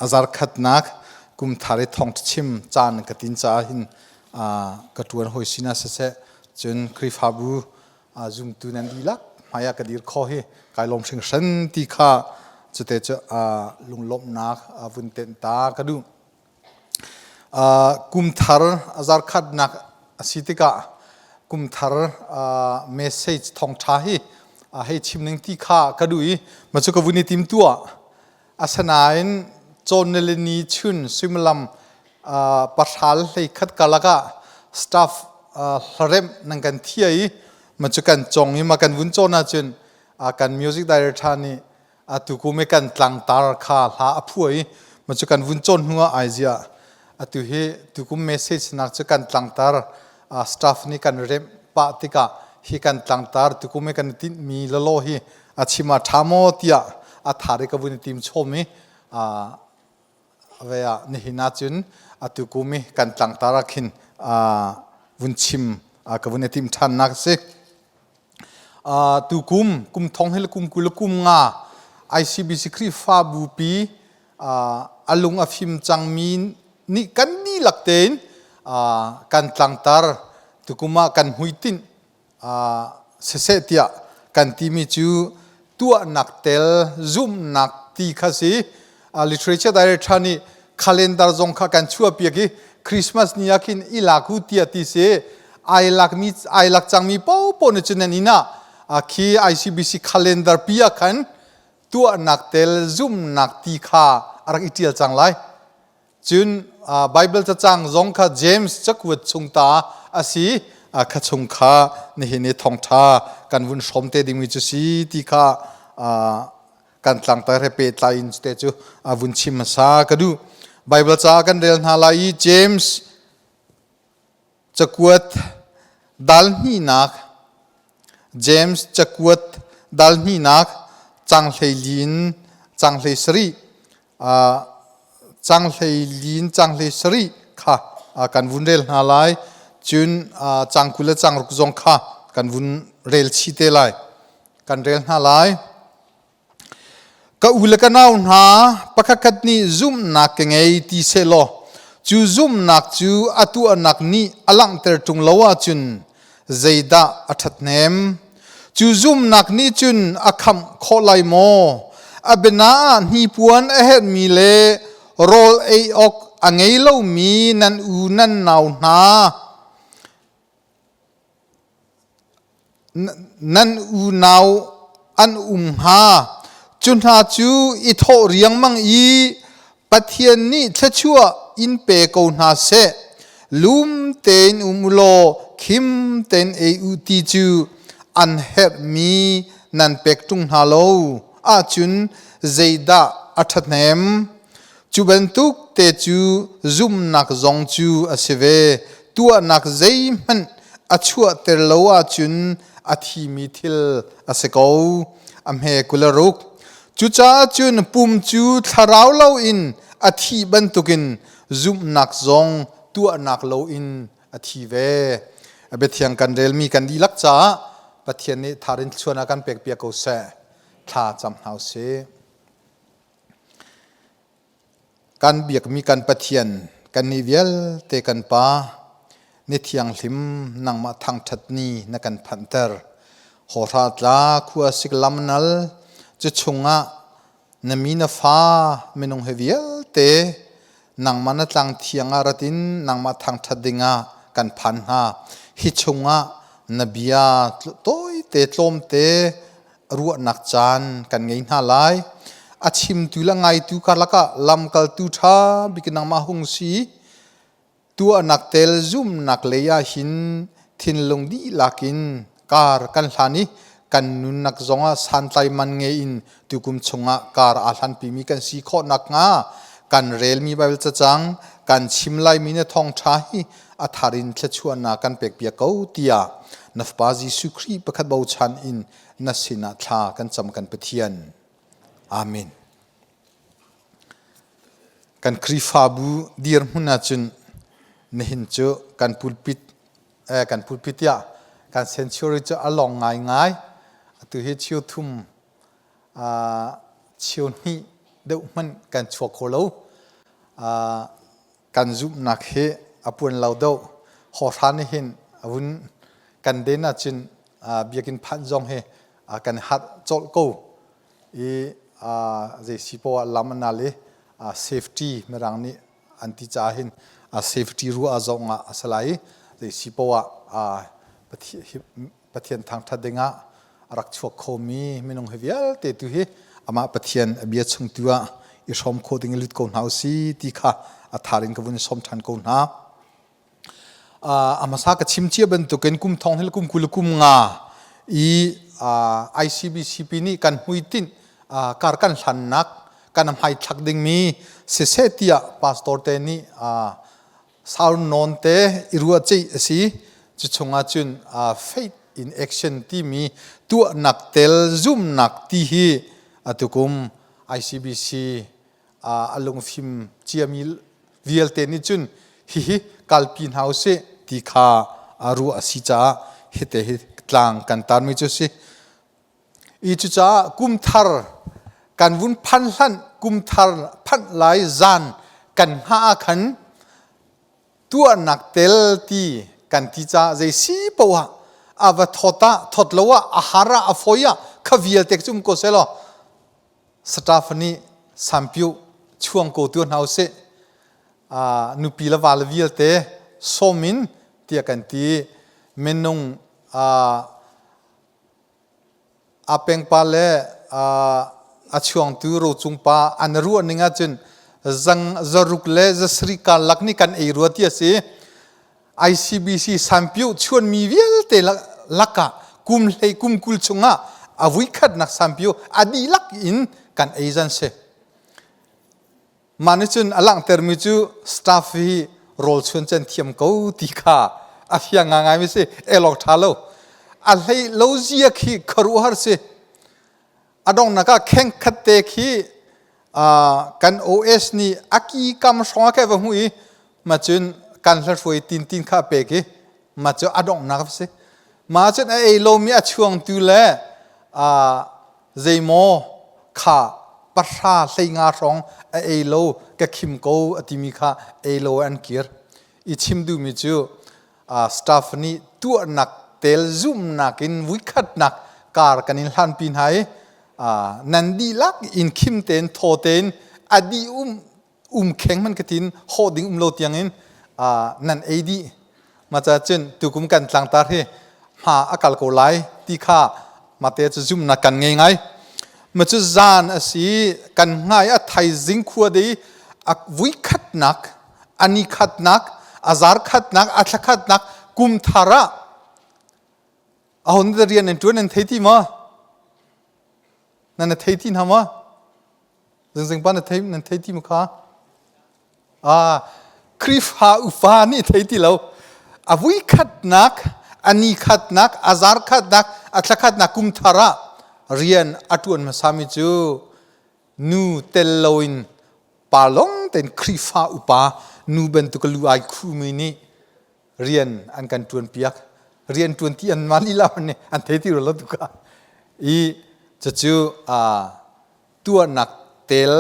azar khat nak kum thare thong chim chan katin cha hin katuan hoisina se chun krifabu zum tu nan dilak maya kadir kho he kailom sing san ti kha chute cha lunglom nak vun ten ta kadu kum thar azar khat nak asitika kum thar message thong tha hi hei chimning ti kha kadui machu ka vuni tim tua asanain chonelini chun simlam pathal hei khat kalaka staff harem nangkan thiai machu kan chongi ma kan vun chona chun kan music director ni atu kume kan tlang tar kha hla aphuai machu kan vun chon hunga aizia atu he tu kum message nak chu kan tlang tar staff ni kan rem pa tika hi kan tlang tar tu kume kan tin mi lalo hi achima thamo tia athare ka vun tim chomi veya ni hina chun atu kume kan tlang tarakhin vun chim ka vun tim than nak se tu kum thong hel kum kul kum nga ICBC kri fa bu pi alung afim changmin ni kan ni lakten kan tlang tar tu kuma kan huitin sesetia kan timi chu Tuahnak tel Zumhnak ti khasi literature director ni calendar zong kha kan chua pi ki Christmas ni yakin ilaku tia ti se ai lak changmi po po ne chunan ina khi ICBC calendar pia khan Tuahnak tel Zumhnak ti kha arak itial changlai chun Bible cha chang zong kha James chakwat chungta asi kha chungkha ni hini thongtha kan vun somte ding mi chu si ti kha kan tlang ta re pe tlain te chu vun chim sa kadu Bible cha kan rel na lai James chakwat dalni nak James chakwat dalni nak changleilin changleisri changleilin changleisri kha kan vun rel na lai chun changkula changruk zong kha kan vun rel chite lai kan rel na lai ka ulaka naw na pakhakat ni Zumhnak ke ngei ti selo chu Zumhnak chu Tuahnak ni alang ter tung lawa chun zeida athatnem chu Zumhnak ni chun akham kholai mo abena ni puan ahet mi le rol ei ok angei lo mi nan u nan naw na nan u naw an ha chun ha chu I tho riang mang I pathian ni thachua in pe ko na se lum ten umulo khim ten e u ti chu an her mi nan pek tung ha lo a chun zeida athanem chu bentuk te chu Zumhnak zong chu aseve Tuahnak zeiman achua ter lo a chun athi mi thil aseko amhe kularuk chucha chun pum chu tharau lo in athi bantukin Zumhnak zong Tuahnak lo in athi ve abethiang kan rel mi kan dilak cha pathian ni tharin chuana kan pek pia ko se tha cham hau se kan biak mi kan pathian kan ni vial te kan pa ni thiang hlim nangma thang that ni na kan phantar horat la khua sik lamnal chu chunga namina fa menong hevial te nangma na tlang thianga ratin nangma thang thadinga kan phan ha hi chunga nabia toy te tlom te ruwa nak chan kan ngei na lai achim tu la ngai tu kalaka lam kal tu tha bikinang ma hung si Tuahnak tel Zumhnak leya hin thin longdi lakin kar kan hlani kan nun nak zonga santlai man nge in tukum chunga kar alhan pi mi kan si kho nak nga kan rel mi Bible cha chang kan chimlai mi ne thong tha hi atharin thlechuana kan pek pia ko tia nafpa Jesu Khri pakhat bau chan in nasina thla kan cham kan pathian amen kan krifabu dir huna chun nehin chu kan pulpit ya kan century chu along ngai tu he chiu thum chiu ni deuh man kan chok kholo กันจุบนักเฮอปวนเราดูหอทานเห็นวุ้นกันเดน่าจินเบียกินพัดจงเฮกันฮัดโจลกูเจสิปวลามันนาเลsafety เมื่อรังนี้อันที่จะเห็นsafety รู้อาจงสลายเจสิปวปะเทียนทางทัดเดงะรักชัวโคมีไม่นงเฮียลเตตุเฮอามาปะเทียนเบียชงตัวอิชอมโคดิงลิดโกนเฮาซีที่ข้าทารินกบุญสมทันโกนฮาอามาสักชิมเชียบันตุกันกุมทองเฮลกุมคุลกุมงาICBCP นี่กันหุยตินการกันสันนักกันนำให้ชักดิ่งมีเสเตียพาสตอร์เตนี่สาวนนเตอิรัวจีสิจุดชงอาจุนfaith in action ที่มีตัวนักเตลซุ่มนักที่ฮีตุกุม ICBC อารมณ์ฟิมเจียมีวิเอลเตนี่จุนฮีกัลปินเฮาเซที่ข้ารัวสิจ้าเฮเตฮิตลางกันตามมิจุสิอีจุจ้ากุมทาร์กันวุ้นพันลันกุมทาร์พันหลายจานกันหาขันตัวนักเตลตีกันที่จ้าใจสีปวะอาวัตทอดละวะอาหารอฟอยะขวิลเต็กจุมโกเซลสตาฟนีสัมพิวช่วงโกตัวเฮาเซนุปีละวาลวิลเตโซมินเตียกันตีเมนุงอาเป็งปาเลช่วงตัวรูจุงปาอันรัวนิงาจนจังจรุกเลจสริกาลักนี่กันเอรัวที่เสีย ICBC สัมพิวชวนมีวิลเตลักะกุมเลยกุมกุลชงะอาวิคัดนักสัมพิวอดีลักอินกันเอจันเซมันจุนอลังเตอร์มิจูสตาฟฮีโรลชวนจันเทียมกูติกาอาฟิยังง่ายไม่ใช่เอลอกทาโลอะไรโลจียคีครูฮาร์เซอดองนักแข่งขัดเตคีกัน OS นี่อากีกำสองแค่ว่าหุยมาจุนกันลัดฟวยตินข้าเปกีมาจุนอดองนักเซมาจุนไอโลมีช่วงตุเลเจโมข้าปัสสาใส่งาสองไอโลกับคิมโกอติมิข้าไอโลอันเกียร์อิชิมดูมิจูสตาฟนี่ตัวนักเตลซุ่มนักอินวิคัดนักการกันอินหันปินไฮนันดีลักอินคิมเตนโทเตนอดีแข็งมันกตินโหดิ้งโลดยังอินนันเอดีมาจากเช่นตุกุมกันต่างตาเฮหาอากาศโกไลที่ข้ามาเตจะซุ่มนักกันง่ายมาจะจานสิกันง่ายอะไทยจิงขวดดีวิคัดนักอันนี้ขัดนักอาซาร์ขัดนักอัตขัดนักกุมทาระเอาหนึ่งเรียนในตัวนั้นเท่ที่มานั่นเท่ที่ทำมาจึงๆป้านเท่นั่นเท่ที่มุขะคริฟาอุฟานี่เท่ที่เราวิคัดนักอันนี้ขัดนักอาซาร์ขัดนักอัตขัดนักกุมทาระเรียนอัตวันมาสามิจูนูเตลโลอินปาลงเต็นคริฟาอุปานูเป็นตุกลูไอคูมินีเรียนอันกันตวนเปียกเรียนตวนที่อันมาลีลามันเนี่ยอันเทที่เราตุกะอีจะจูตัวนักเตล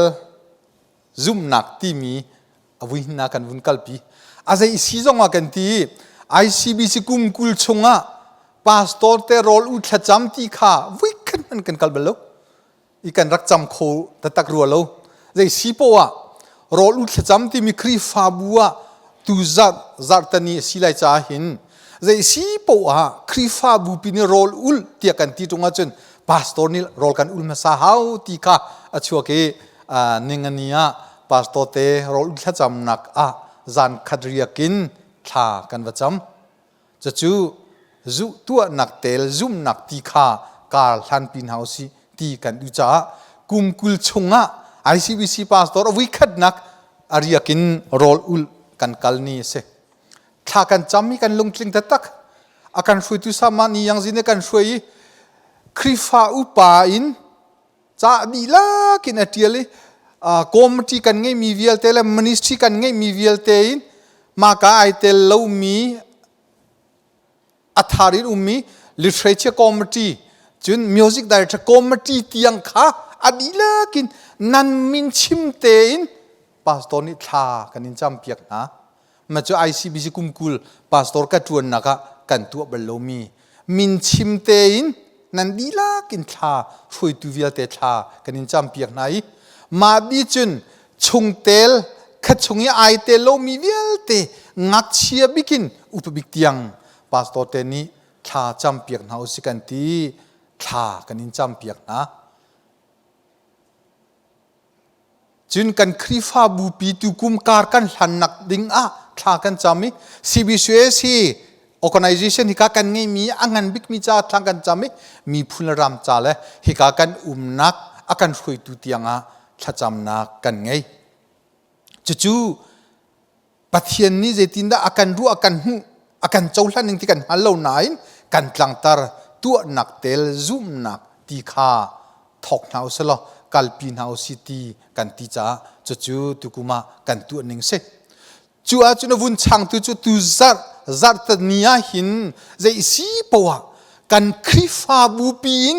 ซุ่มนักที่มีอวินากันวุนกัลปีอาศัยซีจงว่ากันที่ ICBC กุมกุลชงะพาสตอร์เตโรลอุทจำที่ข้าวิกันมันกันกัลเบลอีกันรักจำโคตะตักรัวโลใจซีโปะโรลอุทจำที่มีครีฟาบัวตูจัดตันีสิไลจ่าหินใจซีโปะครีฟาบูปินีโรลอุลเตียกันที่ตรงนั้นจนพาสตอร์นี่โรลกันอุลมาสาฮาวที่ข้าชัวเกนิงเนียพาสตอร์เตโรลอุทจำนักจันขัดเรียกินท่ากันว่าจำจะจูตัวนักเตลซุ่มนักที่ข้าการทันปินเฮาสิที่กันดูจ้ากุมกุลชงะ ICBC พาสตอร์วิคัดนักอาริยกินโรลอุลกันกัลนี่เสถ้ากันจำมีกันลงคลิงตักอาการช่วยตุสามานี่ยังสินกันช่วยคริฟาอุปาอินจะดีละกินอัตยเลยคอมมิตี้กันไงมีวิลเตลมินิสทรีกันไงมีวิลเตอินมากาไอเตลเลวมีอัฐารินมี literature committee จุน music director committee ที่ยังข้าอดีละกินนันมินชิมเตอิน pastor ni tha kan in cham piak na ma chu ICBC kumkul pastor ka Tuahnak kan tu balomi min chimte in nan dila kin tha hroi tu vial te tha kan in cham piak nai ma bi chun chungtel khachungi ai te lo mi vial te ngak chia bikin upabik tiang pastor te ni tha cham piak na usikan ti tha kan in cham piak na chun kan khrifa bu pi tu kum kar kan hlannak ding tha kan chami CBCS hi organization hika kan ngai mi angan bik mi cha thang kan chami mi phulram cha le hika kan umnak akan hroi tu tianga thacham na kan ngai chu pathian ni zetinda akan ru akan hu akan chauhlan ning ti kan halo nain kan tlangtar Tuahnak tel Zumhnak ti kha thok nau selo kalpi nau city kan ti cha chu tukuma kan tu ning se chu na vun chang tu zar ta nia hin ze si pawa kan khrifa bu pin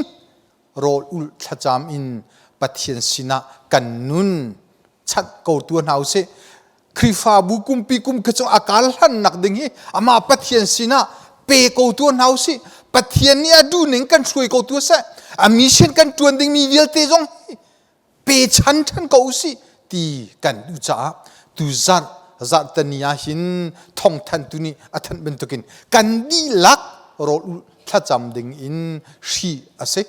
rol ul thacham in pathian sina kan nun chat ko tu nau se khrifa bu kum pi kum khacho akal han nak ding hi ama pathian sina pe ko tu nau si pathian ni adu ning kan thrui ko tu se a mission kan tuan ding mi vial te jong pe chan ko si ti kan du cha tu zar tania hin thong than tu ni athan ben tukin kan di lak rol thacham ding in shi ase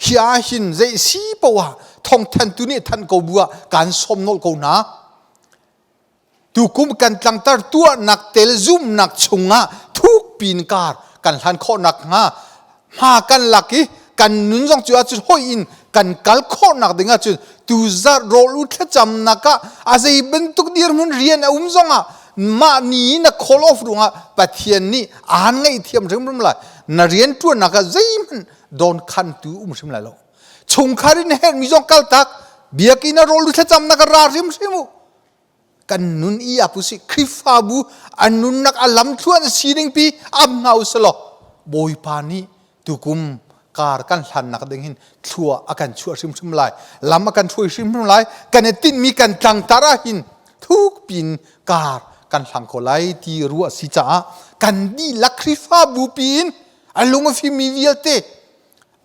hia hin ze si pawa thong than tu ni than ko bua kan somnol ko na tu kum kan tlangtar Tuahnak tel Zumhnak chunga thuk pin kar kan hlan kho nak nga ma kan laki kan nun jong chu hoi in kan kal kho nak dinga chu tu zar rol u thacham naka azei bentuk dir mun rian zonga ma ni na call off runga pathian ni an ngai thiam rim la na rian Tuahnak zai man don khan tu rim la lo chung kharin he mi jong kal tak biakina rol u thacham naka ra rim simu kan nun i apusi khrifa bu anun nak alam thuan sining pi am ngau selo boi pani tukum kar kan hlan nak ding hin thua akan chua sim lai lam akan thui sim lai kan tin mi kan tlang tara hin thuk pin kar kan hlang ko lai ti ruwa si cha kan di lakrifa bu pin alung fi mi vialte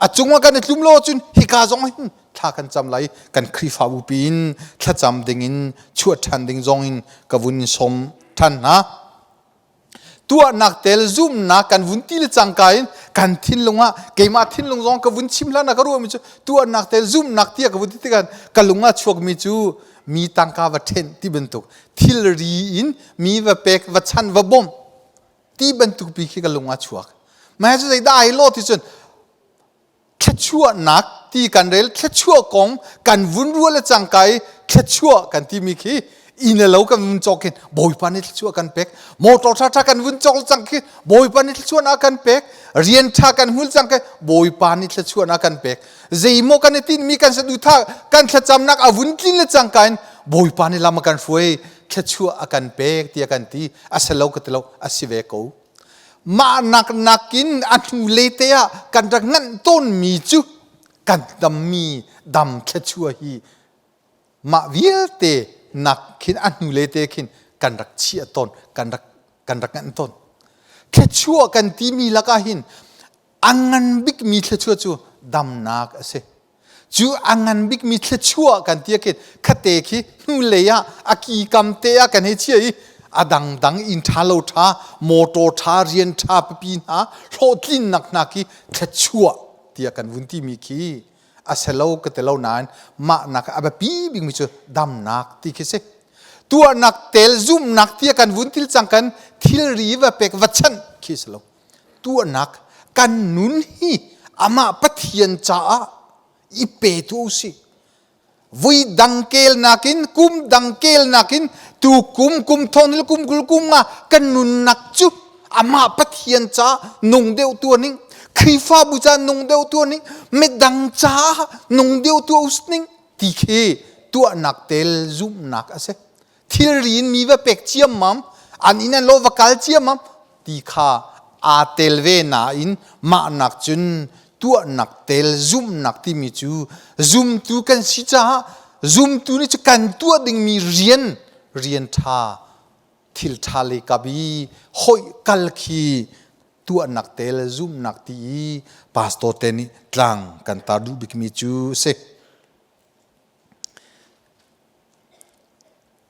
achungwa kan tlum lo chun hika zong hin tha kan cham lai kan khrifa bu pin tha cham ding in chua than ding zong in kavun som than na Tuahnak tel Zumhnak kan vun til changkain kan thin lunga keima thin lung zong ka vun chimla na karu mi chu Tuahnak tel Zumhnak tia ka vun ti kan kalunga chuak mi chu mi tangka wa then ti bentuk thil ri in mi wa pek wa chan wa bom ti bentuk pi ki kalunga chuak ma chu dai dai lo ti chun khachua nak ti kan rel khachua kong kan vun ru la changkai khachua kan ti mi ki in lo kan vun chokin boi pani chua kan pek motor tha kan vun chol changki boi pani chua na kan pek rian tha kan hul changkai boi pani chua na kan pek zeimo kan tin mi kan sa du tha kan thacham nak avun tlin le changkain boi pani lama kan fuai chua akan pek ti kan ti asalo katlo asive ko ma nakin anu letea kan rak ngan ton mi chu kan dam mi dam chua hi ma vialte nak kin anu lete kin kan rak chia ton kan rak ngan ton chua kan ti mi laka hin angan big mi chua chu dam nak ase chu angan big mi chua kan ti kin khate ki nu leya aki kam te kan he chi adang in thalo tha moto tha rian tha pi na rotlin nak ki chua tia kan vun ti mi ki aselo katelo nan ma nak abapi bing mi chu dam nak ti ki se Tuahnak tel Zumhnak tia kan vun til changkan thil ri wa pek wachan ki selo Tuahnak kan nun hi ama pathian cha i pe tu si vui dangkel nakin kum dangkel nakin tu kum thonil kum gul kum nga kan nun nak chu ama pathian cha nong deu tu ning khifa bu cha nong deu tu ning me dang cha nong deu tu usning ti khe Tuahnak tel Zumhnak ase thil rin mi wa pek chiam mam an in lo vakal chiam mam ti kha a telve na in ma nak chun Tuahnak tel Zumhnak ti mi chu zum tu kan si cha zoom tu ni chu kan tua ding mi rian tha thil tha le kabi hoi kal khi Tuahnak tel Zumhnak ti pastor teni Thang kan ta du bik mi chu se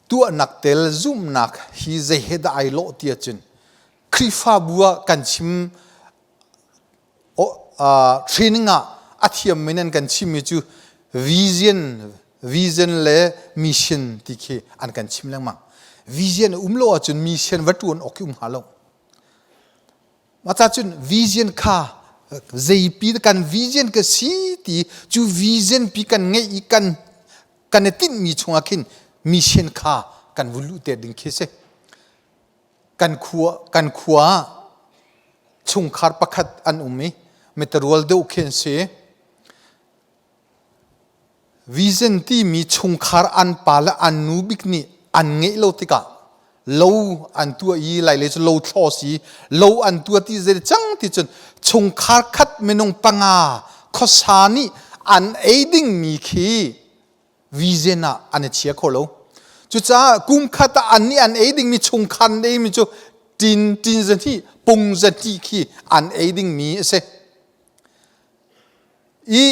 Tuahnak tel Zumhnak hi ze heda ai lo tia chun krifa bua kan chim training a athiam menen kan chim mi chu vision le mission ti khe an kan chim lang ma vision umlo chun mission watun okum halo mata chun vision kha zeipi kan vision ka si ti chu vision pi kan ngai kan tin mi chunga khin mission kha kan vulu te ding khise kan khuwa chung khar pakhat an umi meteorol de ukhen se vision ti mi chung khar an pala an nu bikni an ngai lo tika lo an tua i lai le lo tho si lo an tua ti ze chang ti chun chung khar khat menong panga khosani an aiding mi khi vizena an chia kholo chu cha kum khata an ni an aiding mi chung khan dei mi chu tin zati pung zati khi an aiding mi se i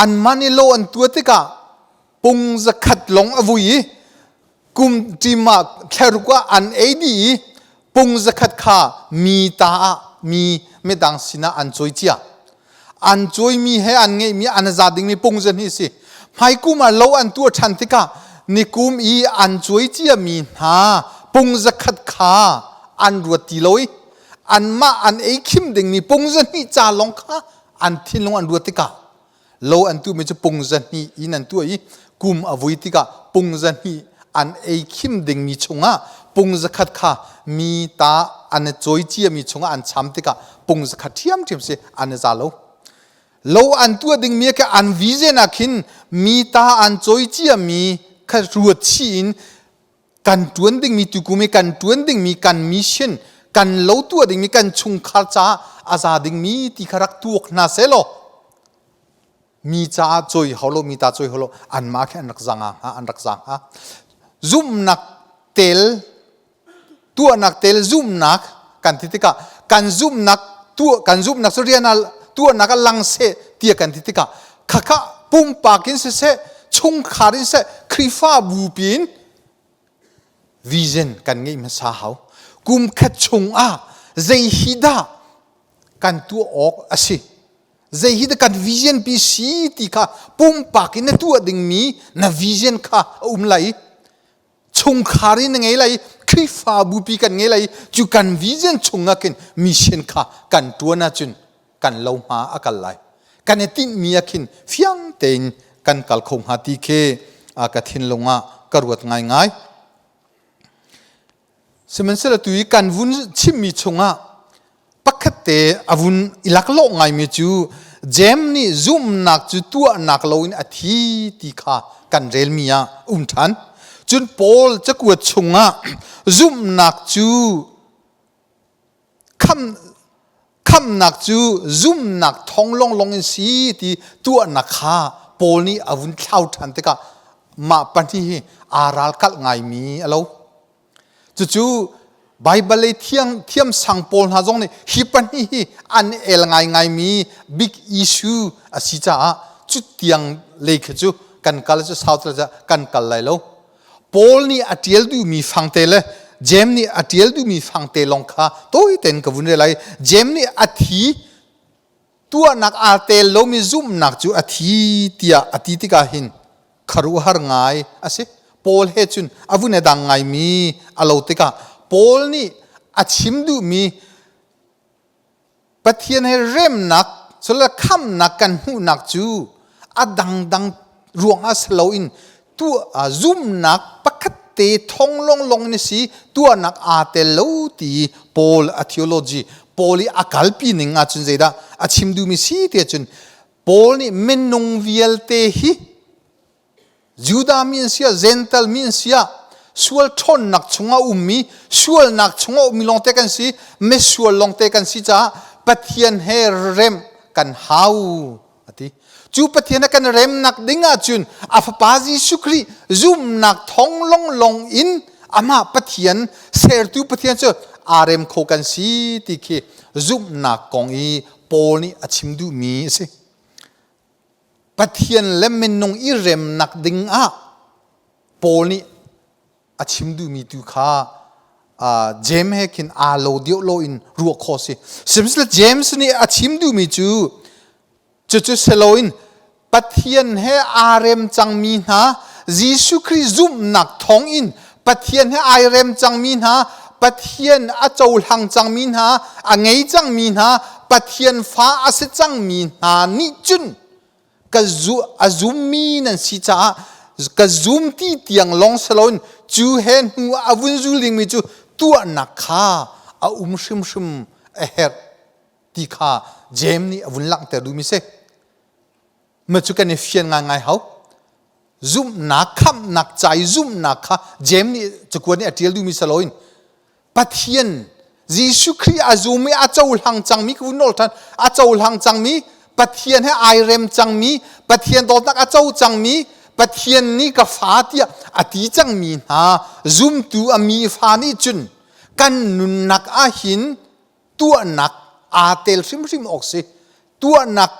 an mani lo an tua tika pung zakhat long avui kum tima kharukwa an adi pung zakhat kha mi medang sina an choi chia an choi mi he an nge mi an zading mi pung zan hi si mai kuma lo an tu than tika ni kum I an choi chia mi ha pung zakhat kha an ruati loi an ma an e khim ding mi pung zan hi cha long kha an thin long an ruatika lo an tu mi chu pung zan hi in an tu I kum avui tika pung zan hi an e khim ding mi chunga pung zakhat kha mi ta an choi chia mi chunga an cham tika pung zakhat thiam se an za lo an tu ding mi ka an vision akhin mi ta an choi chia mi kha ruat chin kan tuan ding mi tu kumi kan tuan ding mi kan mission kan lo tu ding mi kan chung khar cha aza ding mi ti kharak tuak na se lo mi cha choi holo mi ta choi holo an ma khe an rak zang ha Zumhnak tel Tuahnak tel Zumhnak kan titika kan Zumhnak surianal Tuahnak lang se tia kan titika khakha pum pakin se chung kharin se krifa bupin vision kan ngai ma sa hau kum khat chung a zei hida kan tu ok asi zei hida kan vision pi si ti kha pum pakin na tu ding mi na vision kha lai chung khari ngai lai krifa bupi kan ngai lai chu kan vision chunga ken mission kha kan tuana chun kan lo ma akal lai kan etin mi akhin fiang ten kan kal khong hati khe ka thin longa karwat ngai semensela tui kan vun chim mi chunga pakhate avun ilak lo ngai mi chu jem ni Zumhnak chu Tuahnak lo in athi ti kha kan rel mia than chun Paul chakuat chunga Zumhnak chu kham nak chu Zumhnak thonglong in si ti Tuahnak kha Paul ni avun thlau than te ka ma pani aral kal ngai mi alo chu Bible thiam sang Paul ha jong ni hi pani an el ngai mi big issue asicha chu tiang lekh chu kan kal chu south la kan kal lai lo Paul ni atiel du mi fangte le jem ni atiel du mi fangte long kha toi ten ka vun lai jem ni athi Tuahnak atel lo mi Zumhnak chu athi tia atitika hin kharu har ngai ase Paul he chun avune dang ngai mi alo tika Paul ni achim du mi pathian he rem nak sola kham nak kan hu nak chu adang ruang aslo in tu Zumhnak pakhate thonglong ni si Tuahnak atel lo ti Paul a theology Pauli akalpi ning a chun zeda achim du mi si te chun Paul ni menung viel te hi Juda min sia Zental min sia sual thon nak chunga ummi sual nak chunga ummi long te kan si me sual long te kan si cha pathian he rem kan hau ati จูปะเทียนกันเร็มนักดิ้งอาจุนอาฟปาจีสุครีซุมนักท้องลงลงอินอามาปะเทียนเซอร์ตูปะเทียนเจออาเรมโคกันสีติเคซุมนักกองอีโปนี่อชิมดูมีสิปะเทียนเล่มเมนงอีเร็มนักดิ้งอาโปนี่อชิมดูมีตุขาเจมส์เฮกินอาโลเดียวโลอินรัวโคสิสิมส์เจมส์นี่อชิมดูมีจูเซโลอินปะเทียนเฮอาเรมจังมีนายิสุคริซุมนักท้องอินปะเทียนเฮอาเรมจังมีนาปะเทียนอาโจลังจังมีนาอังไงจังมีนาปะเทียนฟ้าอาเซจังมีนานิจุนกะซุมมีนันสิจ้ากะซุมที่เตียงลองสโลนจูเห็นหัวอาวุนจูลิงมีจูตัวนักข้าอาชิมเอเฮร์ที่ข้าเจมนี่อาวุนลังแต่ดูมิเซเมื่อจุกันเนี่ยเฟียนง่ายๆเขาซุมนักขับนักใจซุมนักข้าเจมนี่จะควรเนี่ยเทียลดูมิสโลนปะเทียนยิสุครีอาซุมีอาเจ้าหลังจังมีคุณโนทันอาเจ้าหลังจังมีปะเทียนให้ไอเรมจังมีปะเทียนโดนนักอาเจ้าจังมีปะเทียนนี่กับฟ้าเตียอติจังมีนาซุมตูอามีฟ้านี่จุนกันนุนนักอาหินตัวนักอาเตลริมออกสิตัวนัก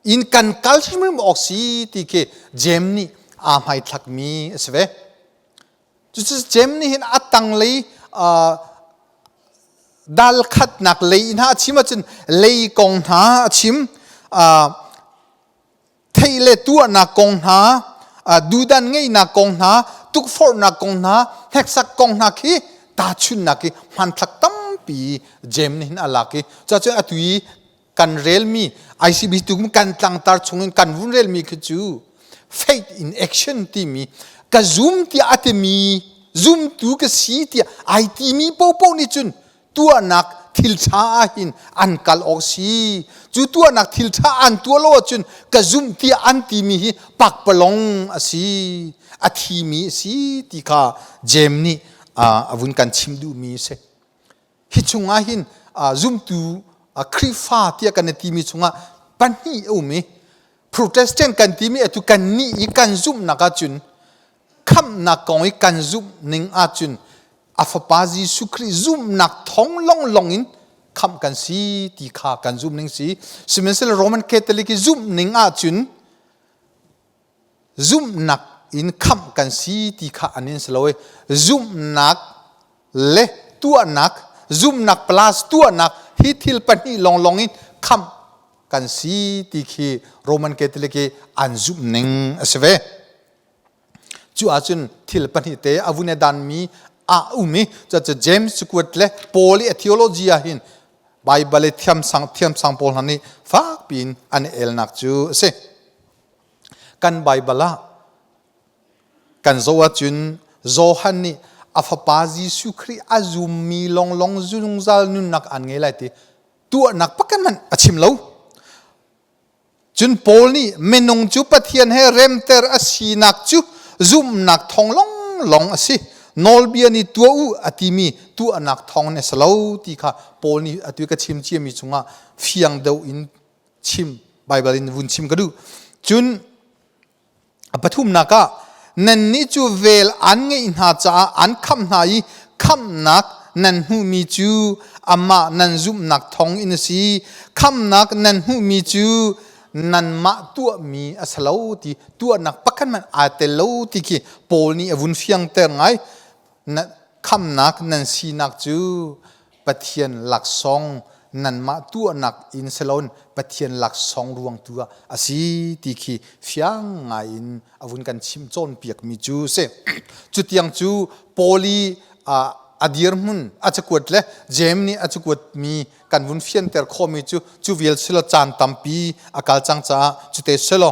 อินกันกัลริมออกสิที่เคเจมนี่อาไม่ทักมีสเวจุดเจมนี่เห็นอัตังเลยดัลขัดนักเลยนะชิมจุนเลยกองหาชิมเทเลตัวนักกองหาดูดันไงนักกองหาตุกฟอร์นักกองหาเฮกซักกองหาคีตาชุนนักมันทักตั้มปีเจมนี่เห็นอะไรกีจะเจอตุยกันเรลมีไอซีบีตุกมันกันตั้งตาชงกันวุ้นเรลมีคือจู faith in action ที่มีกะซุมที่อาจมีซุมตุกสีที่ไอที่มีโป๊นี่จุนตัวนักทิลชาหินอันกัลออกสีจูตัวนักทิลชาอันตัวโลจุนกะซุมที่อันที่มีปักปลงสีอาทีมีสีที่ข้าเจมนี่อาวุนกันชิมดูมีเสฮิตชงอาหินซุมตูคริฟ้าที่กันที่มีชงอาปันนี่เอาไหมโปรเตสแตนต์กันที่มีตุกันนี่อีกันซุมนักจุนคำนักกองอีกันซุมหนึ่งอาจุนอาฟปาจีสุคริซุมนักท้องลงอินคำกันสีที่ข้ากันซุมหนึ่งสีสมัยนั้นโรมันคาทอลิกซุมหนึ่งอาจุนซุมนักอินคำกันสีที่ข้าอันนี้สโลว์ซุมนักเละตัวนักซุมนัก plus ตัวนักฮิตทิลปันนี่ลงอินคำกันสีที่ข้าโรมันคาทอลิกอันซุมหนึ่งสเวจู่อาจุนทิลปันนี่เตอวุนดันมีอุมิจะเจมส์สกุตเลโพลีเทโอโลจีอาหินไบเบิลเทียมสังโพลฮันนี่ฟากปินอันเอลนักจูเซกันไบเบิลกันโซวจุนโซฮันนี่อาฟปาจีสุครีอาซุมมีลงจุนซัลนุนนักอันเงลัยติตัวนักปักกันมันอชิมเลวจุนโพลนี่เมนงจูปะเทียนให้เรมเตอร์อสีนักจูซุมนักทองลงอสินอลเบียนี่ตัวอติมีตัวนักทองเนี่ยสลาวที่ข้าโพลนี่อติก็ชิมมีชงอ่ะเฟียงเดาอินชิมไบเบิลอินวุนชิมก็ดูจุนปฐุมนักนั่นนี่จูเวลอันเงอินหาจ้าอันคำไหนคำนักนั่นหูมีจูอามานั่นซุมนักทองอินสีคำนักนั่นหูมีจูนั่นมาตัวมีอสลาวที่ตัวนักปักกันมันอาเตลาวที่คีโพลนี่วุนเฟียงเตอร์ไงนั่นคำนักนั่นสีนักจูปะเทียนหลักสองนั่นมาตัวนักอินสลอนปะเทียนหลักสองรวงตัวอาศัยที่คีเฟียงไงอินอวุนกันชิมโจนเปียกมีจูเซจุดยังจูโพลีอดีร์มุนอาจจะกวดเลยเจมนี่อาจจะกวดมีกันวุนเฟียนเตอร์คอมีจูเวลสโลจานตัมปีอากาศจังจ้าจุดเตสโล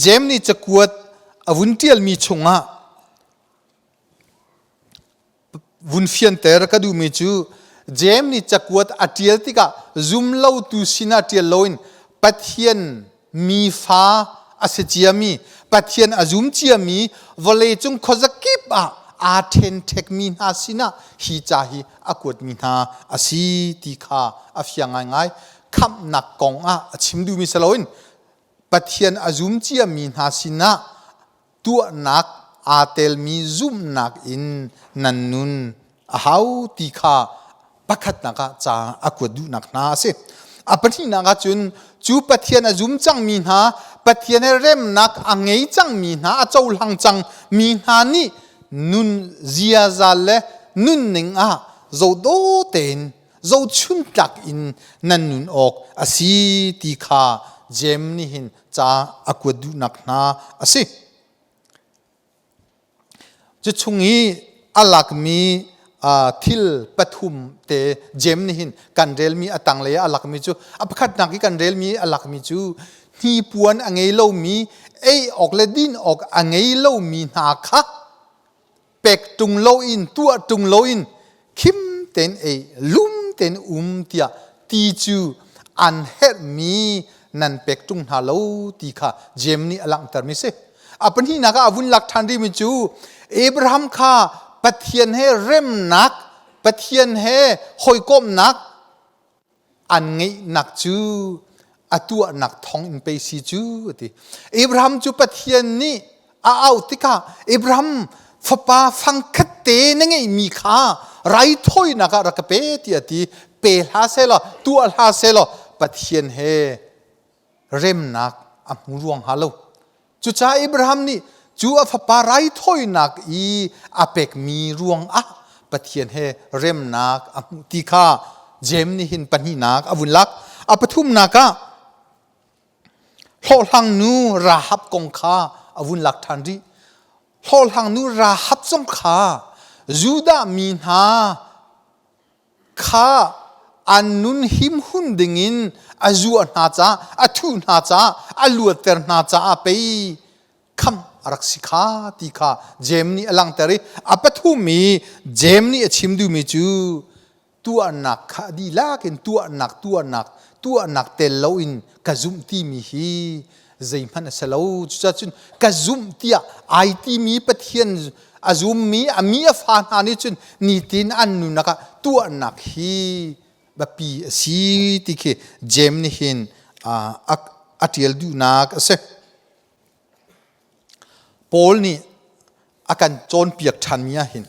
เจมนี่จะกวดวุนเทียลมีชงอ่ะวุนเฟียนเตอร์ก็ดูมีจูเจมนี่จะกวดอัตยติกะซุมเล่าตุสินาเทียลอยน์ปัทเทียนมีฟ้าอาเซจียมีปัทเทียนอาซุมเจียมีวอลเลจุงขจักกิบอาเทนเทคมีนาสินะฮีจาฮีอากวดมีนาอาศีติข้าอาฟยังไงคำนักกองชิมดูมิสลอยน์ ปัทยันอาซุมเจียมีนาสินะตัวนักอาเตลมีซุมนักอินนันนุนฮาวติขาปักขัดนักจ้าอักวดูนักนาเสอปนินักจุนจูปัทยันอาซุมจังมีนาปัทยันเรมนักอังเงยจังมีนาอาเจ้าหลังจังมีนานี่นุนเจียซาเลนุนหนึ่งโจโดเตนโจชุนตักอินนันนุนออกอาศิติขาเจมนี่หินจ้าอักวดูนักนาอาศิจุดชงนี้อลักมีทิลปฐุมเตเจมนี่หินกันเรลมีอตังเลยอลักมีจูอภัดนักกันเรลมีอลักมีจูที่ปวนอังเงยโลมีออกเลดินออกอังเงยโลมีนาคะเป็กตุงโลอินตัวตุงโลอินคิมเต็นลุมเต็นเตียตีจูอันเฮมีนันเป็กตุงฮาโลตีค่ะเจมนี่อลังตรมิเซอปนี้นักอาวุธหลักฐานดีมิจูอับราฮัมข้าปะเทียนให้เริ่มนักปะเทียนให้หอยก้มนักอันไงนักจูตัวนักท้องอินไปซีจูติอับราฮัมจูปะเทียนนี่เอาติค่ะอับราฮัมฟ้าป่าฟังคัดเตนไงมีข้าไรถ้อยนักรักเปตีติเปลาเซลตัวลาเซลปะเทียนให้เริ่มนักอัมรวงฮัลโหลจุจ้าอับราฮัมนี่จูฟ้าป่าไรถ้อยนักอเป็กมีรวงปะเทียนให้เริ่มนักอัมติข้าเจมนี่หินปนินักอวุลักปทุมนักโลหังนูราฮับกงข้าอวุลักทันดีโลหังนูราฮับจงข้าจูดามีนาข้าอันนุนหิมหุนดิงินอาจูนาจ้าอาทูนาจ้าอาลัวเตอร์นาจ้าไปคำรักสิข้าตีข้าเจมนี่อลังเตอร์ปทุมีเจมนี่ชิมดูมิจูตัวนักข้าดีลากินตัวนักเตลโลอินกะซุมตีมีฮีใจมันเสลาจุดจุนกะซุมตีไอตีมีปะเทียนอาซุมมีมีฟานหานิจุนนิตินอันนุนักตัวนักฮีบะปีสีติเคเจมนี่หินอัตเยลดูนักเสปอลนี่อาการโจนเปียกชันมีหิน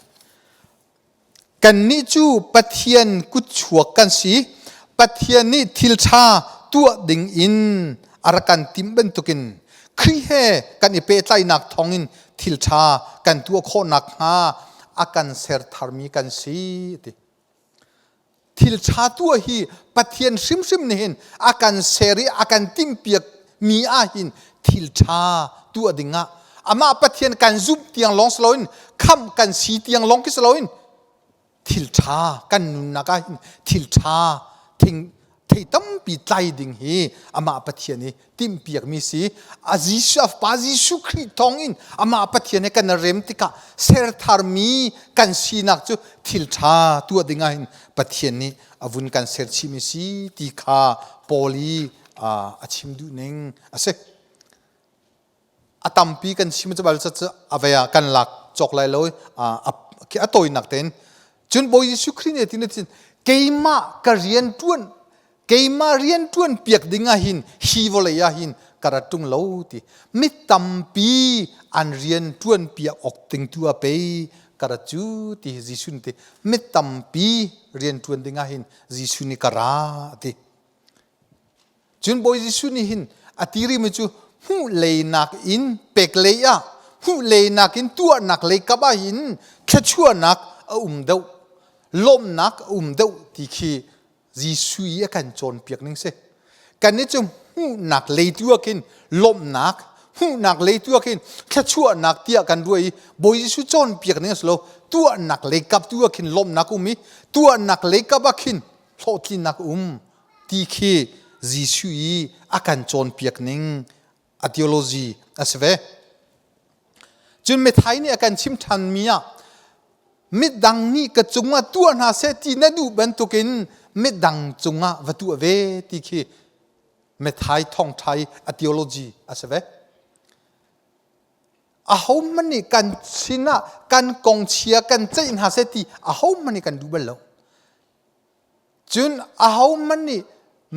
กันนี่จูปะเทียนกุชวกันสีปะเทียนนี่ทิลชาตัวดิ่งอินอารักันติมเบนตุกินครีเฮกันอีเปตไลนักทองอินทิลชากันตัวโคนักฮาอากันเซร์ทาร์มีกันสีติทิลชาตัวฮีปะเทียนซิมนี่หินอากันเซรีอากันติมเปียกมีหินทิลชาตัวดิ่งอามาปะเทียนกันซุบเตียงลองสโลอินคำกันสีเตียงลองกิสโลอินทิลชากันนุนักทิลชาทิ้งที่ตั้มปีใจดิ่งฮีอามาปะเทียนนี่ติมเปียกมีสีอาจิชฟปาจิชุคริทองอินอามาปะเทียนนี่กันเริ่มติกะเซร์ทาร์มีกันสีนักจูทิลชาตัวดิ่งหินปะเทียนนี่อาวุนกันเซร์ชิมิสีติกาปอลีอาชิมดูเน่งอาเซตัมปีกันชิมจะบาลจะอวัยกันหลักจกไล่เลยแค่ตัวนักเต้นจนบอยสุครีเนี่ยที่นี่เกย์มาการเรียนต้วนเปียกดิ่งหินฮีวเลยหินกระตุ้งเล่าที่มิตัมปีอันเรียนต้วนเปียกออกติงตัวไปกระจูที่จิสุนที่มิตัมปีเรียนต้วนดิ่งหินจิสุนิกระที่จนบอยจิสุนิหินอธิริมจูหูเลยนักอินเป็กเลยหูเลยนักอินตัวนักเลยกับหินแค่ชั่วนักเดาลมนักเดาที่ขี้จีสุยกันโจนเปียกนึงเสกันนี่จะหูนักเลยตัวกินลมนักหูนักเลยตัวกินแค่ชั่วนักเตียกันด้วยบอยสุโจนเปียกนึงสโลตัวนักเลยกับตัวกินลมนักมีตัวนักเลยกับกินโลกินนักที่ขี้จีสุยกันโจนเปียกนึงideologi asve jun me thai ni akan chim than mia midang ni ka chunga tua na se ti na du ban tukin midang chunga watu ve ti khi me thai thong thai ideologi asve a hom mani kan sina kan kong chia kan chain ha se ti a hom mani kan du bal lo jun a hom mani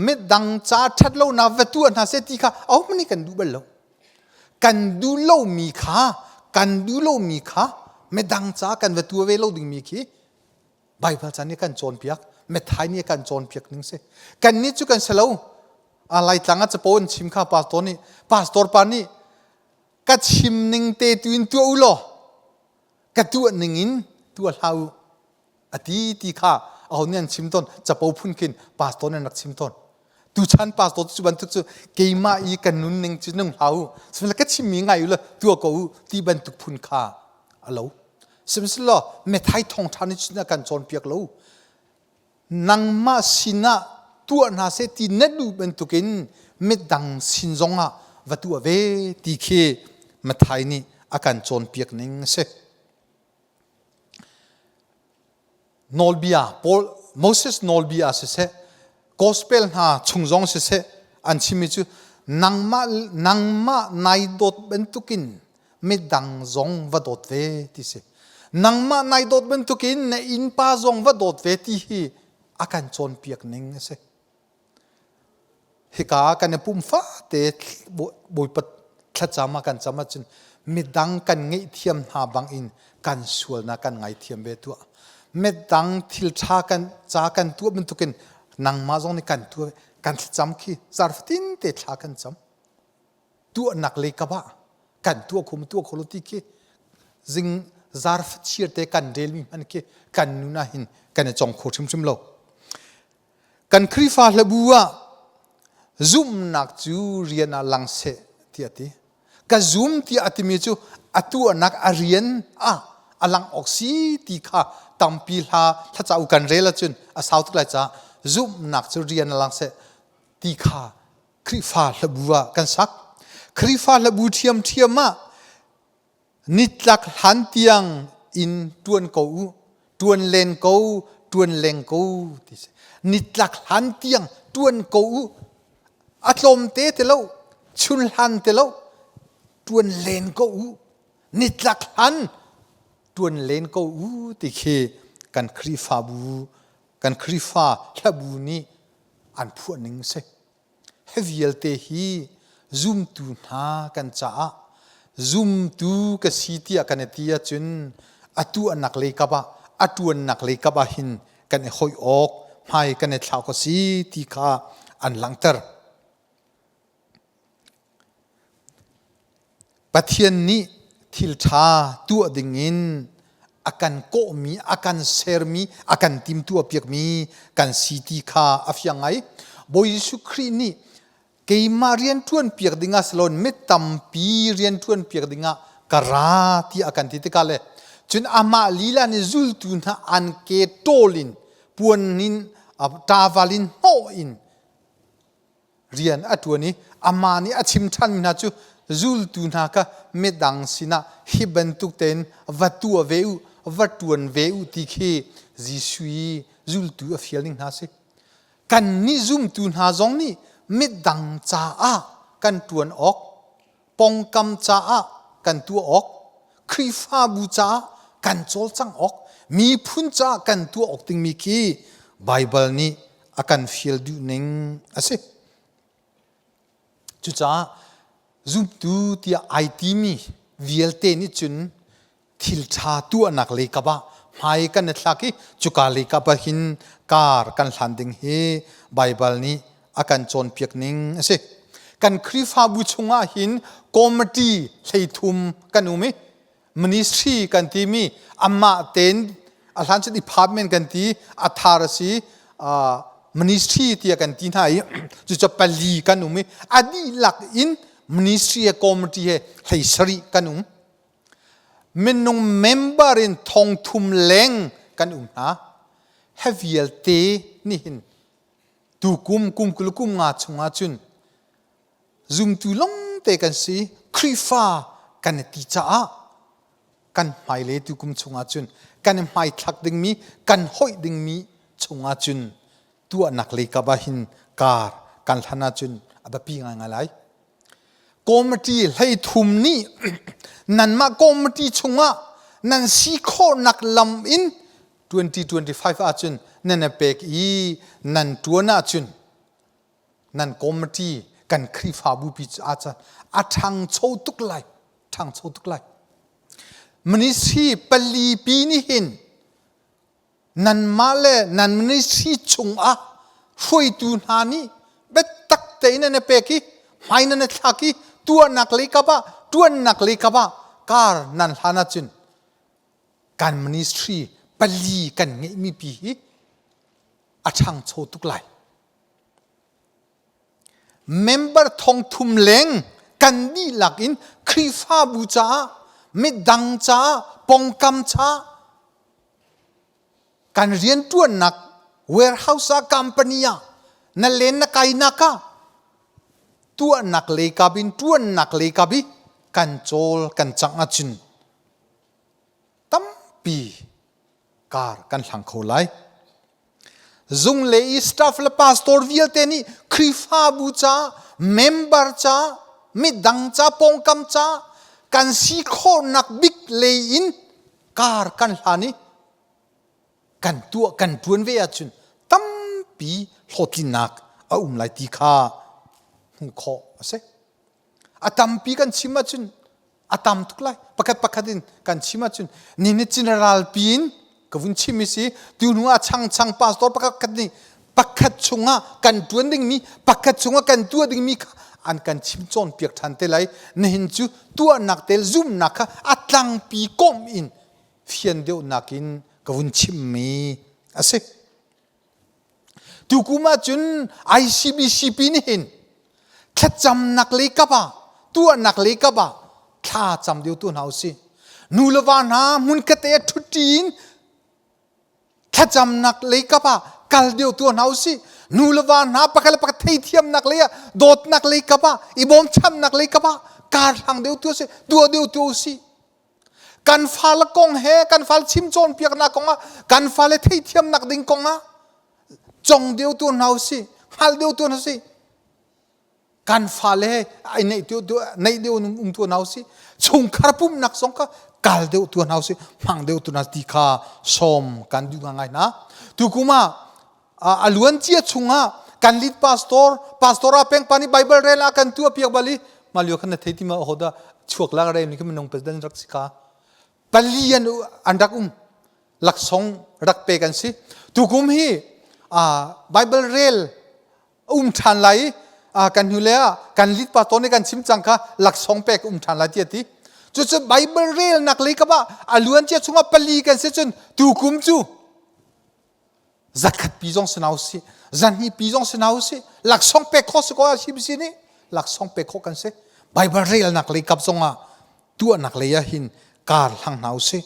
เม็ดดังจ้าชัดเล่านาวัตถุนาเสติค่ะเอามันนี่กันดูบัลโลกันดูเล่ามีค่ากันดูเล่ามีค่าเม็ดดังจ้ากันวัตถุเวลาดึงมีขี้ไบเบิลจานี่กันโจนเปียกเม็ดไทยนี่กันโจนเปียกนึงเสกันนี่จุกันเสลาอะไรต่างๆจะปนชิมข้าพาสตอร์นี่พาสตอร์ปานี่กัดชิมนึงเตตุนตัวอุโลกัดตัวหนึ่งอินตัวเราอดีตีข้าเอาเนี่ยชิมต้นจะปูพุ่นกินพาสตอร์เนี่ยนักชิมต้นดูฉันพาสตอร์จุบันทุกจุเกี่ยมาอีกันนุ่นหนึ่งจุดหนึ่งเราสมัยกัดชิมมีไงอยู่เลยตัวกูที่บันทุกพุ่นข้าอะไรสมัยละเมื่อไทยทองทานิจุดนักกันโจนเปียกเรานังมาสินะตัวนาเสตินัดดูเป็นตุกินเม็ดดังสินจงอ่ะวัตถุเวทีเคมาไทยนี่อาการโจนเปียกนึงเสนอลบีอาพอลโมเสสนอลบีอาเสกอสเปลน่าชุงจงเสอันชิมิจูนังมาไนดดเป็นตุกินเม็ดดังจงวัดดเวทีเสนังมาไนดดเป็นตุกินในอินปาจงวัดดเวทีอาการโจนเปียกนึงเสฮิกากันเนี่ยปุ่มฟ้าเตะบุยปัดทัดจามากันจามาจนมีดังกันไงเทียมหาบางอินกันสวลนักกันไงเทียมเบตัวมีดังทิลชากันจากันตัวเป็นตุกินนังมาจงในกันตัวกันจำขี้ซาร์ฟตินเตะชากันจำตัวนักเลกบ้ากันตัวคุมตัวโคลติกี้จิงซาร์ฟเชียร์เตะกันเดลมีมันกี้กันนุนาหินกันจงโคชิมโลกันคริฟาเลบัวซุมนักจูเรียนลังเสที่ติก็ซุมที่อติมีจูอตัวนักเรียนอลังออกสีที่ข้าตั้มพิลาถ้าจะอุกันเรลจุนสาวทุกหลายจ้าซุมนักจูเรียนลังเสที่ข้าคริฟาเลบัวกันสักคริฟาเลบัวเทียมมานิตลักหันเตียงอินตวนกูตวนเลนกูตวนเลงกูที่นิตลักหันเตียงตวนกูอัตลมเตะเล่าชุนหันเตะเล่าตวนเลนกูนิตลักหันตวนเลนกูที่เคกันคริฟาบูกันคริฟาลบูนี่อันพวกนึงเสเฮวิเอลเตฮีซุมตูนากันจ้าซุมตูกสีเตียกันเตียจุนอัตัวนักเลกบ้าอัตัวนักเลกบ้าหินกันหอยออกไม่กันเท้ากสีที่ข้าอันหลังเตอร์ปะเทียนนี้ทิลชาตัวดิ่งินอาการโกมีอาการเซอร์มีอาการติมตัวเปียกมีกันสีที่ข้าอฟยังไงบอยสุครีนี่เกี่ยมาเรียนทวนเปียกดิ่งสลอนไม่ตั้มปีเรียนทวนเปียกดิ่งกราที่อาการที่ตะกาเลจนอามาลีลานิจุลตุนฮะอันเกโตลินปวนนินตาวาลินโฮอินเรียนอัตัวนี้อามานี่อาชิมทันมินาจูจุลตุนฮะก็ไม่ดังสินะฮิบันตุกเตนวัตถุเวอุวัตถุนเวอุที่เคจิสุยจุลตุอฟิลลิงฮะสิกันนี่จุมตุนฮะจงนี่ไม่ดังจ้ากันตวนออกปองกำจ้ากันตัวออกคริฟาบูจ้ากันโจลจังออกมีพุนจ้ากันตัวออกติงมีคีไบเบิลนี่อากันฟิลดูนึงอะสิจุจ้าซุมตูที่ไอทีมีวิเอลเตนี่จุนทิลชาตัวนักเลกบ้าไม่กันนัดลักจุกาเลกบ้าหินการกันหลันดิงเฮไบเบิลนี่อากันโจนเปียกนิงสิกันคริฟาบุชงาหินคอมมิตี้เลยทุมกันอุมิมินิสทรีกันที่มีอามาเต็นอาหารดีพาร์ตเมนต์กันที่อัธารสีมินิสทรีที่กันที่ไหนจุจะเปลีกันอุมิอดีหลักอินมินิสทรีคอมมิตี้เลยสรีกันอุมมินงเมมเบอร์อินทองทุมเลงกันนะเฮวิเอลเตนี่หินตูกุมกุมงาชงอาจุนซุมตูลงเตกันสิคริฟากันติจ้ากันไม่เลตูกุมชงอาจุนกันไม่ทักดึงมีกันห้อยดึงมีชงอาจุนตัวนักเลกบ้าหินการกันธนาจุนอับปีงานอะไรคอมมิตี้ให้ทุมนี่นั่นมาคอมมิตี้ชงอานั่นสีโคนักลำอิน2025อาจุนนั่นเป็กอีนั่นตัวน่าจุน นั่นกมที่กันครีฟาบุปิจอาจารย์ทางโชตุกไลทางโชตุกไลมนิสีปลีปีนี่เห็นนันมาเลนันมนิสีชงช่วยตูนานี่เบ็ดตักเตยนันเปกิไม่นันทักีตัวนักเลกบ้าตัวนักเลกบ้าการนันหานาจุนการมนิสีปลีกันเงมีปีทางโชตุกไลเมมเบอร์ทองทุมเลงกันดีหลักอินครีฟาบูจาไม่ดังจ้าปองกำจ้าการเรียนตัวนัก warehouse company นั่นเล่นนักไก่นักตัวนักเลขาบินตัวนักเลขาบิกันโจลกันจังอาจินตั้มปีการกันหลังเขาไลซุงเลอีสตาฟและพาสตอร์วิลเตนี่ครีฟาบูจ้าเมมเบอร์จ้าไม่ดังจ้าปองกำจ้ากันซีโคนักบิ๊กเลยินการกันหลานี่กันตัวกันทวนเวียจุนตั้มปีหดลินักไลติข้าหุโคเสตั้มปีกันชิมาจุนตั้มทุกไลปักดินกันชิมาจุนนี่นี่จินรัลปีนกวุ่นชิมิสิดูนัวช่างพาสตอร์ปักชงกันทวนดิ่งมีปักชงกันตัวดิ่งมีอันกันชิมจอนเปียกทันเตลัยนี่เห็นจูตัวนักเตลซุมนักตังปีก้มอินเฟียนเดียวนักอินกวุ่นชิมมีอาศัยทุกมาจุน ICBC ปีนี่เห็นถ้าจำนักเลกบ้าตัวนักเลกบ้าถ้าจำเดียวตัวnàoสินูลวานามุนกเตะทุตีนถ้าจำนักเลกบ้ากัลเดียวตัวnàoสินูลวานาปักเทียมนักเลกโดดนักเลกบ้าอีบอมช้ำนักเลกบ้าการทางเดียวตัวสิตัวเดียวตัวสิกันฟ้าละกงเฮกันฟ้าชิมโจนเปียกนักกงกันฟ้าเลยเทียมนักดิ่งกงจงเดียวตัวnàoสิฮัลเดียวตัวnàoสิกันฟ้าเลยไอในเดียวตัวnàoสิชงคาร์ปุ่มนักสงฆ์กัลเดียวตัวnàoสิมังเดียวตัวนั้นที่ข้าสมกันดูง่ายนะทุกมาอล้วนเจียชงกันลิดพาสตอร์เป็งปานิไบเบิลเรลกันตัวเปียกบาลีมาเลี้ยงกันเทติมาโหดาช่วงหลังอะไรนี่ก็มันนงเป็นดันรักสิกาปลียันอันรักหลักสงรักเปกันสิทุกฮีไบเบิลเรลทันไหลกันอยู่แล้วกันลิดพาสตอร์ในกันชิมจังค่ะหลักสงเปกทันไหลเจียติจุดไบเบิลเรลนักเลยกับว่าอล้วนเจียชงปลีกันสิจนทุกจูzakat pizong senausi zanhi pizong senausi laksong pekho se ko sibsi ni laksong pekho kan se bible real nak le kap zonga tu nak le ya hin kar hang nausi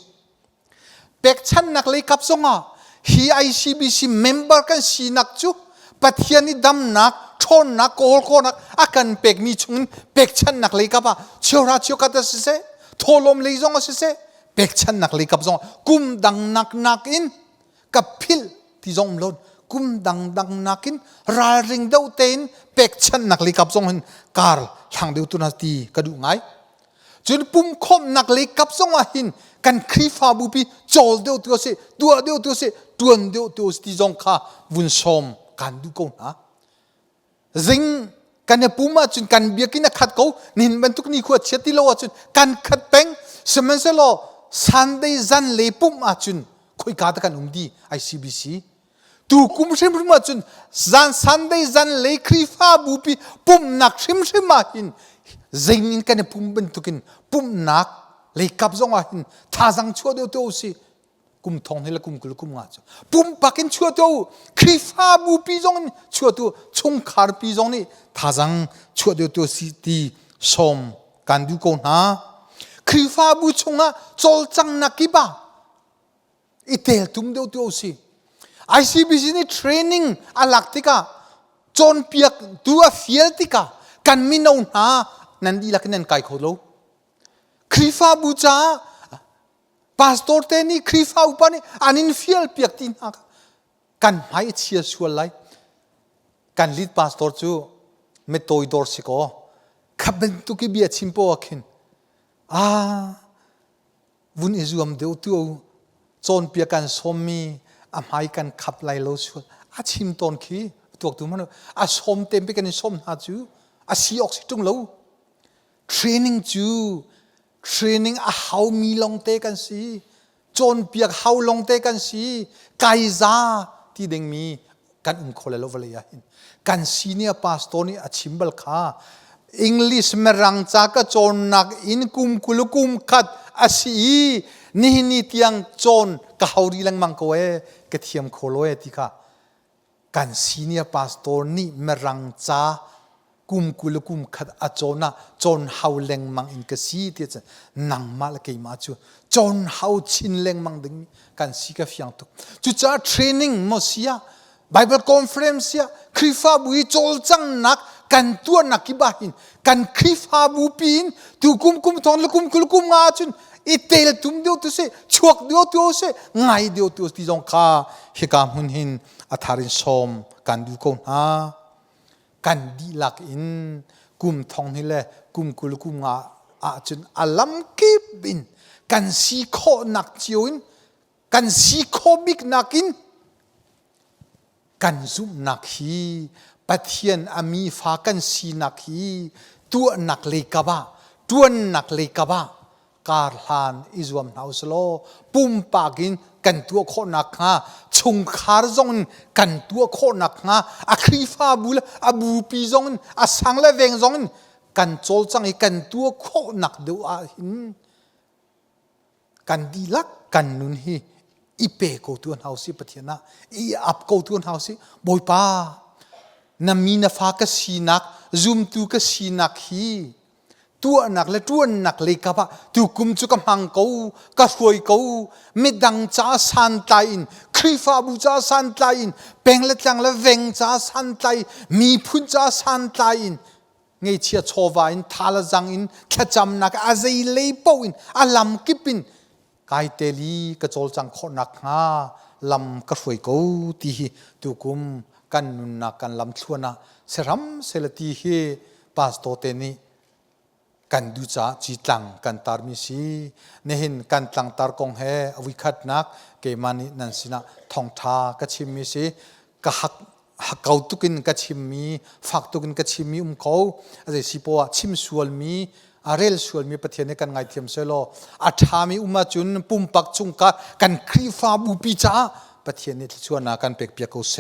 pekchan nak le kap zonga hi ICBC member kan si nak chu pathiani dam nak thon nak kol nak akan pek mi chung pekchan nak le kapa chora chokata se tholom le zonga se pekchan nak le kap zonga kum dang nak in kapilที่จงลดกุมดังนักินราริงเดาเตนเป็กชันนักลิกับจงหินการทางเดียวตุนาตีกระดูไงจนปุ่มคมนักลิกับจงหินกันครีฟาบุปีโจลเดียวตัวสิตัวเดียวตัวสิตัวเดียวตัวสิที่จงข้าวุนชมกันดูกูนะริงกันเนี่ยปุ่มจนกันเบียกินขัดกูนินบรรทุกนี่ขวดเช็ดที่โลจนกันขัดเป็งสมัยเสโลสันได้จันเลยปุ่มจนคุยกันกันดี ICBC tu kum shim ma chun zan sunday zan le krifa bupi pum nak shim ma hin zainin kan pum ben tukin pum nak le kap zong a hin tha jang chua de to si kum thong hela kum kul kum nga chu pum pakin chua to krifa bupi zong chua to chung khar pi zong ni tha jang chua de to si ti som kan du ko na krifa bu chunga chol chang nakiba itel tum de to si ICBC ni training alaktika chon piak tua fieltika kan minau na nandi lakinen kai kholo krifa bucha pastor te ni krifa upani anin fiel piak tin kan mai chia sualai kan lead pastor chu metoi dor siko khaben tu ki bia chimpo akhin vun izuam deu tu chon piak kan somi amai kan khap lai lo chu achim ton khi ตัวตัวมันอาสมเต็มไปกันในสมหาจูอาสีออกสิตรงเรา training จู training อาเฮามีลงเตกันสิจนเปียกเฮาลงเตกันสิไกซาที่เด้งมีกันคนละโลกเลยกันซีเนียพาสโตนี่อาชิมบัลคาอังกฤษเมรังจากก็จนนักอินกุมคุลกุมขัดอาศีนี่ที่ยังจนก็เฮาดีลังมังโกเอกระเทียมโคโลเอติค่ะกันซีเนียพาสโตนี่เมรังจากุมคุลกุมขัดอาจนะจนเฮาเลงมังอินกษีที่จะนังมาละเกยมาจูจนเฮาชินเลงมังดึงกันซีกับฟิยังตุจุจ้าเทรนนิ่งมอสิยาBible conference ya krifa bui chol chang nak kan tua nak kibahin kan krifa bu pin tu kum thon lu kum nga chun itel tum dio tu se chuak dio tu se ngai dio tu ti jong kha hikam hun hin atharin som kan du ko ha kan di lak in kum thong ni le kum nga a chun alam kip bin kan si kho nak chiuin kan si kho big nakinกันซุมนักฮีปะเทียนอามีฟ้ากันสีนักฮีตัวนักเลกบ้าตัวนักเลกบ้าการลานอิจวมนาสโลปุ่มปากินกันตัวโคนักฮะชงคาร์ซงกันตัวโคนักฮะอาครีฟาบุลอาบูปีซงอาสังเลเวงซงกันโจลจังกันตัวโคนักเดือหินกันดีลักกันนุนฮีอีเปโกตุนเฮาสิปะเทียนะอีอับโกตุนเฮาสิบอยป้านามีนาฟ้ากสีนักซุมตูกสีนักฮีตัวนักและตัวนักเลยกับว่าตูกุมจุกมังกูกะรวยกูไม่ดังจ้าสันไตอินครีฟาบูจ้าสันไตอินเป็นละจังละเวงจ้าสันไตมีพุ่นจ้าสันไตอินไงเชียโชวาอินทาลจังอินแค่จำนักอาเซเลโปอินอาลัมกิปินกายเตลีกระโจลจังคนนักฮาลำกระฟวยกูตีตุกุมกันนุนนักกันลำชวนะเสรัมเสลตีเฮปาสโตเตนีกันดูจ้าจีตังกันตารมิสีเนหินกันตังตารกงเฮอวิคัดนักเกมานินันสินะทองทากระชิมมิสีกะหักเกาตุกินกระชิมมีฝักตุกินกระชิมมีเขาอะไรสิปัวชิมสวลมีอาเรลส่วนมีประเทศในการไงเทียมเซโลอาชามีอุมาจุนปุ่มปักจุงกากันครีฟาบูปีจ้าประเทศนี้ส่วนนาการเปียกเปียกเซ